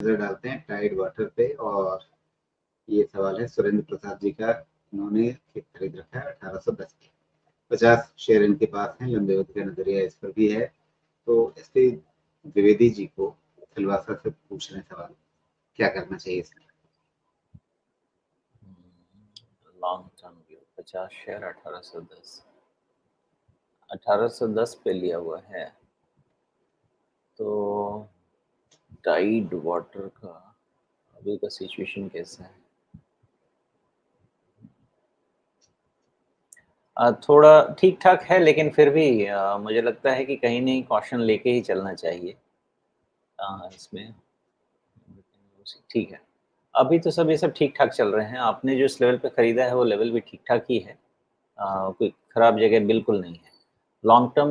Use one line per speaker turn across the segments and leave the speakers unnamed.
नजर डालते हैं टाइड वाटर पे। और ये सवाल है सुरेंद्र प्रसाद जी का। उन्होंने खरीद रखा है 1810 के। 50 शेयर इनके पास हैं। लंबे अवधि का नजरिया इस पर भी है। तो इसलिए द्विवेदी जी को सिलवासा से पूछ रहे हैं सवाल, क्या करना चाहिए इसमें।
लॉन्ग टर्म व्यू 50 शेयर 1810 पे लिया हुआ है। तो टाइड वाटर का अभी का सिचुएशन कैसा है? थोड़ा ठीक ठाक है, लेकिन फिर भी मुझे लगता है कि कहीं नहीं कॉशन लेके ही चलना चाहिए इसमें। ठीक है, अभी तो सब ये सब ठीक ठाक चल रहे हैं। आपने जो इस लेवल पे खरीदा है वो लेवल भी ठीक ठाक ही है। कोई खराब जगह बिल्कुल नहीं है। लॉन्ग टर्म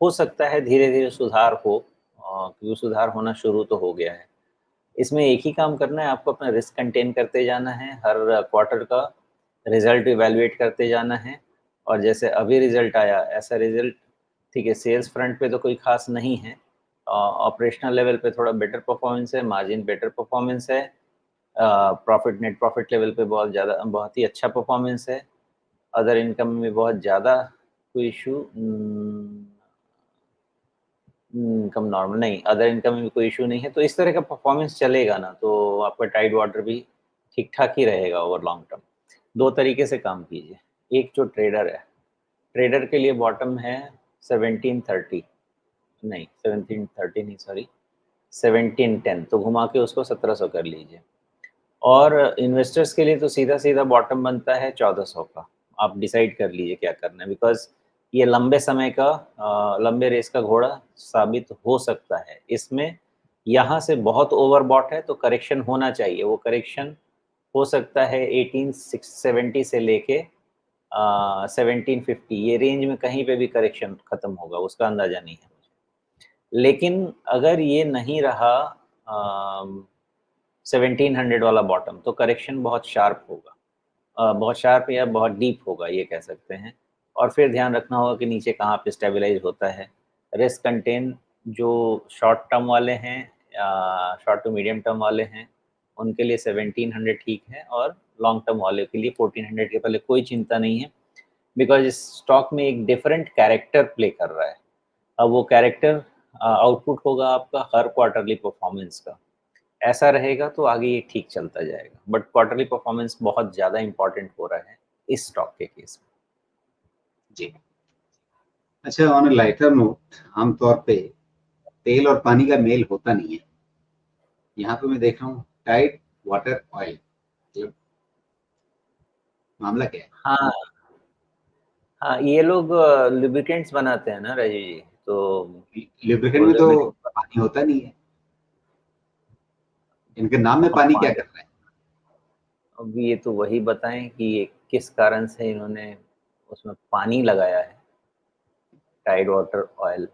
हो सकता है धीरे धीरे सुधार हो, क्योंकि सुधार होना शुरू तो हो गया है। इसमें एक ही काम करना है, आपको अपना रिस्क कंटेन करते जाना है, हर क्वार्टर का रिजल्ट इवैल्यूएट करते जाना है। और जैसे अभी रिजल्ट आया ऐसा रिजल्ट, ठीक है, सेल्स फ्रंट पे तो कोई खास नहीं है, ऑपरेशनल लेवल पे थोड़ा बेटर परफॉर्मेंस है, मार्जिन बेटर परफॉर्मेंस है, प्रॉफिट नेट प्रॉफिट लेवल पे बहुत ही अच्छा परफॉर्मेंस है। अदर इनकम में बहुत ज़्यादा कोई इशू, इनकम नॉर्मल नहीं, अदर इनकम में भी कोई इशू नहीं है। तो इस तरह का परफॉर्मेंस चलेगा ना, तो आपका टाइड वाटर भी ठीक ठाक ही रहेगा ओवर लॉन्ग टर्म। दो तरीके से काम कीजिए। एक जो ट्रेडर है, ट्रेडर के लिए बॉटम है 1730, नहीं 1730 नहीं, सॉरी 1710, तो घुमा के उसको 1700 कर लीजिए। और इन्वेस्टर्स के लिए तो सीधा सीधा बॉटम बनता है 1400 का। आप डिसाइड कर लीजिए क्या करना है, बिकॉज ये लंबे समय का लंबे रेस का घोड़ा साबित हो सकता है। इसमें यहाँ से बहुत ओवरबॉट है तो करेक्शन होना चाहिए। वो करेक्शन हो सकता है 1870 से लेके 1750, ये रेंज में कहीं पे भी करेक्शन खत्म होगा, उसका अंदाजा नहीं है मुझे। लेकिन अगर ये नहीं रहा 1700 वाला बॉटम, तो करेक्शन बहुत शार्प होगा, बहुत शार्प या बहुत डीप होगा, ये कह सकते हैं। और फिर ध्यान रखना होगा कि नीचे कहाँ पे स्टेबलाइज होता है। रिस्क कंटेन जो शॉर्ट टर्म वाले हैं, शॉर्ट टू मीडियम टर्म वाले हैं, उनके लिए 1700 ठीक है, और लॉन्ग टर्म वाले के लिए 1400 के पहले कोई चिंता नहीं है, बिकॉज इस स्टॉक में एक डिफरेंट कैरेक्टर प्ले कर रहा है। अब वो कैरेक्टर आउटपुट होगा आपका हर क्वार्टरली परफॉर्मेंस का। ऐसा रहेगा तो आगे ये ठीक चलता जाएगा, बट क्वार्टरली परफॉर्मेंस बहुत ज़्यादा इंपॉर्टेंट हो रहा है इस स्टॉक के केस में।
जी। अच्छा, ऑन अ लाइटर नोट, आमतौर पे तेल और पानी का मेल होता नहीं है। यहाँ पे मैं देख रहा हूँ टाइड वाटर ऑयल, मतलब मामला क्या है।
हाँ, हाँ, ये लोग लुब्रिकेंट्स बनाते हैं ना राजीव जी, तो
लुब्रिकेंट
बोल
में
रहे
तो
मेरे
पानी होता नहीं है। इनके नाम में पानी क्या
पानी।
कर रहा है।
अब ये तो वही बताएं कि ये किस कारण से इन्होंने उसमें पानी लगाया है, टाइड वाटर ऑयल।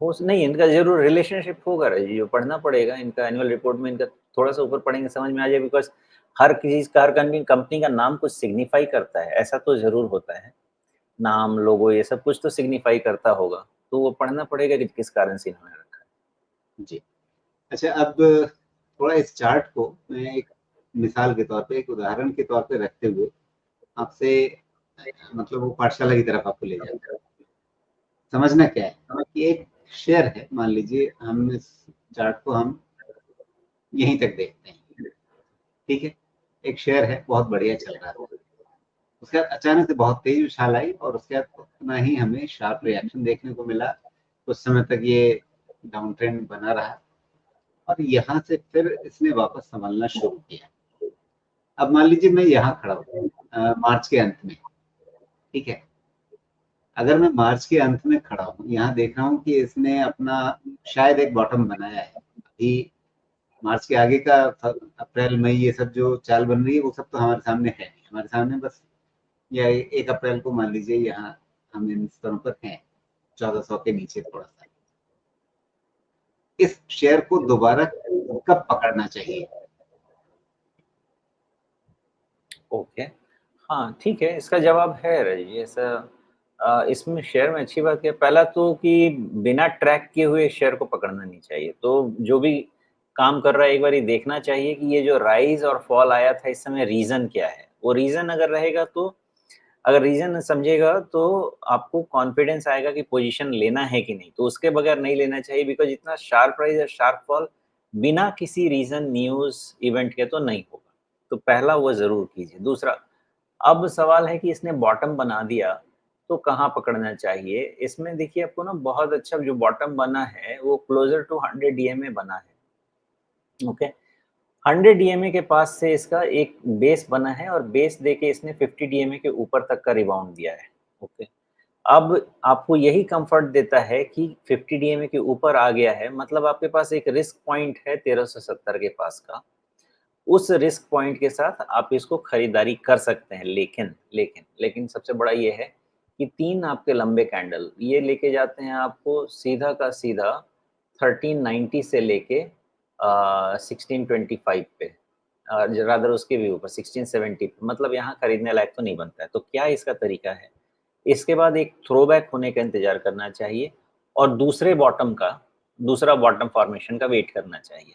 हो नहीं, इनका जरूर रिलेशनशिप होगा राजीव जी, पढ़ना पड़ेगा इनका एनुअल रिपोर्ट में। इनका थोड़ा सा ऊपर पढ़ेंगे समझ में आ जाए, बिकॉज हर चीज का, हर कंपनी का नाम कुछ सिग्निफाई करता है, ऐसा तो जरूर होता है। नाम, लोगो, ये सब कुछ तो सिग्निफाई करता होगा, तो वो पढ़ना पड़ेगा कि किस कारण से इन्होंने रखा है।
जी। अच्छा, अब थोड़ा इस चार्ट को मैं एक मिसाल के तौर पे, एक उदाहरण के तौर पे रखते हुए आपसे, मतलब वो पाठशाला की तरफ आपको ले जाता हूँ। समझना क्या है कि एक शेयर है, मान लीजिए हम इस चार्ट को हम यहीं तक देखते हैं, ठीक है। एक शेयर है, बहुत बढ़िया चल रहा था। उसके बाद अचानक से बहुत तेज उछाल आई और उसके बाद उतना ही हमें शार्प रिएक्शन देखने को मिला। कुछ समय तक ये डाउन ट्रेंड बना रहा और यहाँ से फिर इसने वापस संभलना शुरू किया। अब मान लीजिए मैं यहाँ खड़ा हूँ मार्च के अंत में, ठीक है। अगर मैं मार्च के अंत में खड़ा हूँ, यहाँ देख रहा हूँ कि इसने अपना शायद एक बॉटम बनाया है। अभी मार्च के आगे का अप्रैल मई ये सब जो चाल बन रही है वो सब तो हमारे सामने है नहीं। हमारे सामने बस या 1 अप्रैल को मान लीजिए यहाँ हम इन स्तरों पर हैं, 1400 के नीचे थोड़ा सा। इस शेयर को दोबारा कब पकड़ना चाहिए।
ओके, हाँ ठीक है, इसका जवाब है रजी। ऐसा इसमें शेयर में अच्छी बात है, पहला तो कि बिना ट्रैक किए हुए शेयर को पकड़ना नहीं चाहिए। तो जो भी काम कर रहा है, एक बार देखना चाहिए कि ये जो राइज और फॉल आया था इस समय रीजन क्या है। वो रीजन अगर रहेगा तो अगर रीजन समझेगा तो आपको कॉन्फिडेंस आएगा कि पोजीशन लेना है कि नहीं, तो उसके बगैर नहीं लेना चाहिए, बिकॉज इतना शार्प राइज और शार्प फॉल बिना किसी रीजन न्यूज इवेंट के तो नहीं होगा। तो पहला वो जरूर कीजिए। दूसरा, अब सवाल है कि इसने बॉटम बना दिया तो कहाँ पकड़ना चाहिए। इसमें देखिए आपको ना बहुत अच्छा जो बॉटम बना है वो क्लोजर टू 100 डीएमए बना है। ओके, 100 डीएमए के पास से इसका एक बेस बना है और बेस देके इसने 50 डीएमए के ऊपर तक का रिबाउंड दिया है। ओके, अब आपको यही कंफर्ट देता है कि 50 डीएमए के ऊपर आ गया है, मतलब आपके पास एक रिस्क पॉइंट है 1370 के पास का। उस रिस्क पॉइंट के साथ आप इसको खरीदारी कर सकते हैं, लेकिन लेकिन लेकिन सबसे बड़ा ये है कि 3 आपके लंबे कैंडल ये लेके जाते हैं आपको सीधा का सीधा 1390 से लेके 1625 पे, रादर उसके भी ऊपर 1670 पे, मतलब यहाँ खरीदने लायक तो नहीं बनता है। तो क्या इसका तरीका है? इसके बाद एक थ्रोबैक होने का इंतजार करना चाहिए और दूसरा बॉटम फॉर्मेशन का वेट करना चाहिए,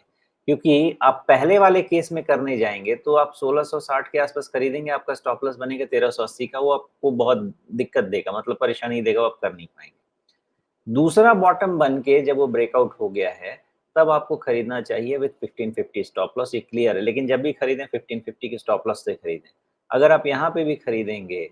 क्योंकि आप पहले वाले केस में करने जाएंगे तो आप 1660 के आसपास खरीदेंगे, आपका स्टॉप लॉस बनेगा 1380 का, वो आपको बहुत दिक्कत देगा, मतलब परेशानी देगा, वो आप कर नहीं पाएंगे। दूसरा बॉटम बन के जब वो ब्रेकआउट हो गया है तब आपको खरीदना चाहिए विद 1550 स्टॉप लॉस, ये क्लियर है। लेकिन जब भी खरीदें 1550 के स्टॉप लॉस से खरीदें। अगर आप यहाँ पे भी खरीदेंगे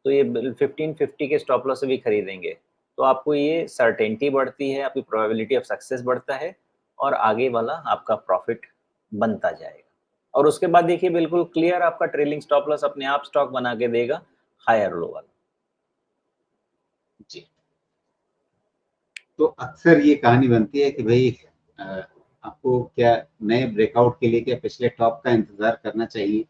तो ये 1550 के स्टॉप लॉस से भी खरीदेंगे तो आपको ये सर्टेनिटी बढ़ती है, आपकी प्रोबेबिलिटी ऑफ सक्सेस बढ़ता है और आगे वाला आपका प्रॉफिट बनता जाएगा। और उसके बाद देखिए बिल्कुल क्लियर आपका ट्रेलिंग स्टॉप लॉस अपने आप स्टॉक बना के देगा हायर लो वाला।
जी, तो अक्सर ये कहानी बनती है कि भाई आपको क्या नए ब्रेकआउट के लिए क्या पिछले टॉप का इंतजार करना चाहिए।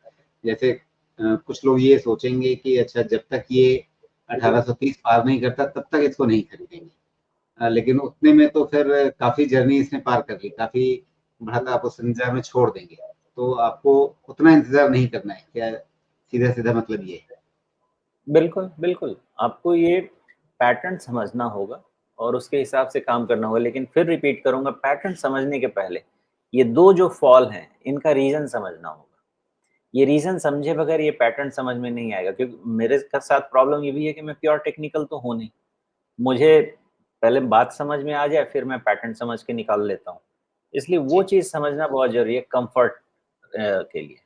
जैसे कुछ लोग ये सोचेंगे कि अच्छा जब तक ये 1830 पार नहीं करता तब तक इसको नहीं खरीदेंगे, लेकिन उतने में तो फिर काफी जर्नी इसने पार कर ली, काफी बढ़ाता आप उस इंतजार में छोड़ देंगे। तो आपको उतना इंतजार नहीं करना है क्या, सीधा सीधा मतलब ये है?
बिल्कुल, बिल्कुल। आपको ये पैटर्न समझना होगा और उसके हिसाब से काम करना होगा। लेकिन फिर रिपीट करूँगा, पैटर्न समझने के पहले ये 2 जो फॉल हैं, इनका रीज़न समझना होगा। ये रीज़न समझे बगैर ये पैटर्न समझ में नहीं आएगा, क्योंकि मेरे क साथ प्रॉब्लम ये भी है कि मैं प्योर टेक्निकल तो हूँ नहीं। मुझे पहले बात समझ में आ जाए, फिर मैं पैटर्न समझ के निकाल लेता हूँ। इसलिए वो
जी,
चीज़ समझना बहुत ज़रूरी है कम्फर्ट के लिए।